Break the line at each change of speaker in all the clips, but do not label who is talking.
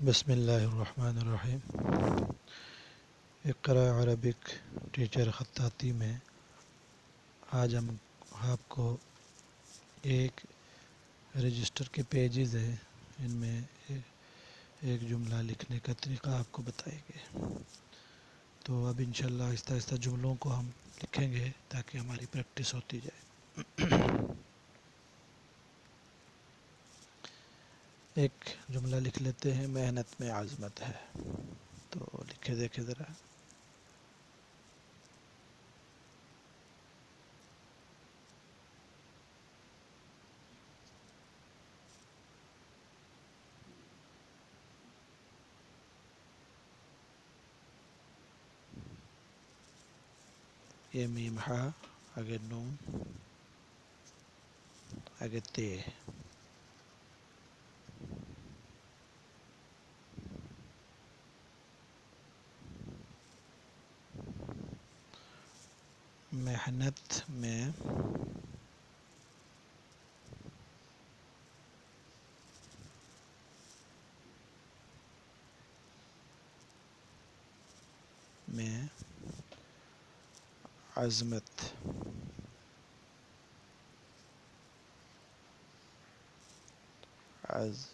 بسم اللہ الرحمن الرحیم۔ اقرا عربک ٹیچر خطاطی میں آج ہم آپ کو ایک رجسٹر کے پیجز ہیں، ان میں ایک جملہ لکھنے کا طریقہ آپ کو بتائیں گے۔ تو اب انشاءاللہ آہستہ آہستہ جملوں کو ہم لکھیں گے تاکہ ہماری پریکٹس ہوتی جائے۔ ایک جملہ لکھ لیتے ہیں، محنت میں عظمت ہے۔ تو لکھے دیکھے ذرا۔ یہ میم ہا، آگے نون، آگے تے۔ محنت میں عظمت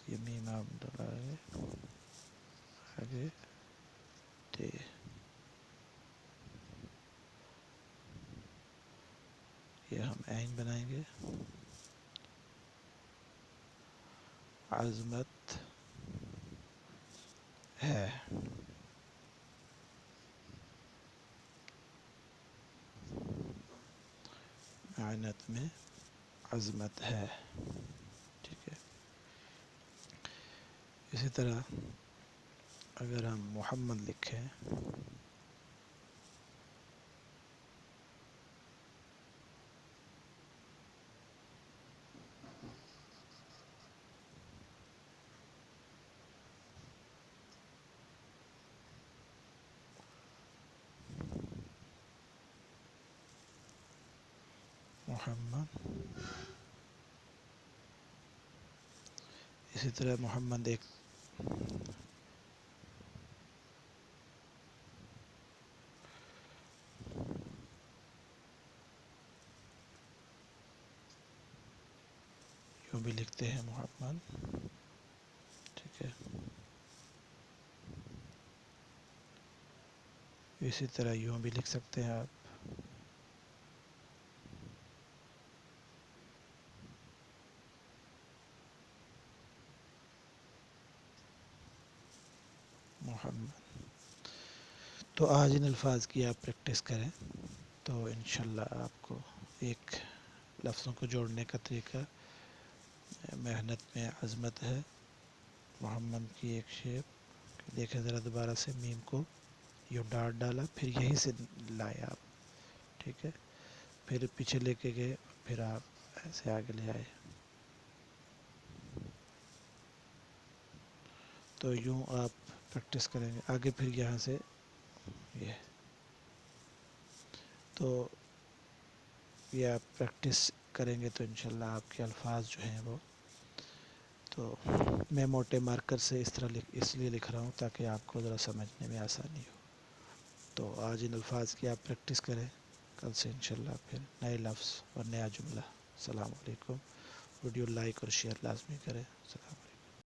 یہ میم آپ ڈالا ہے، آگے تے۔ یہ ہم عین بنائیں گے، عظمت ہے۔ محنت میں عظمت ہے، ٹھیک ہے۔ اسی طرح اگر ہم محمد لکھیں، محمد، اسی طرح محمد ایک یوں بھی لکھتے ہیں محمد، ٹھیک ہے۔ اسی طرح یوں بھی لکھ سکتے ہیں آپ، محمد۔ تو آج ان الفاظ کی آپ پریکٹس کریں تو انشاءاللہ آپ کو ایک لفظوں کو جوڑنے کا طریقہ، محنت میں عظمت ہے، محمد کی ایک شیپ، دیکھیں ذرا دوبارہ سے میم کو یوں ڈاٹ ڈالا، پھر یہیں سے لائے آپ، ٹھیک ہے۔ پھر پیچھے لے کے گئے، پھر آپ ایسے آگے لے آئے، تو یوں آپ پریکٹس کریں گے آگے۔ پھر یہاں سے یہ، تو یہ آپ پریکٹس کریں گے تو انشاءاللہ آپ کے الفاظ جو ہیں وہ، تو میں موٹے مارکر سے اس لیے لکھ رہا ہوں تاکہ آپ کو ذرا سمجھنے میں آسانی ہو۔ تو آج ان الفاظ کی آپ پریکٹس کریں، کل سے انشاءاللہ پھر نئے لفظ اور نیا جملہ۔ السلام علیکم۔ ویڈیو لائک اور شیئر لازمی کریں۔ السلام علیکم۔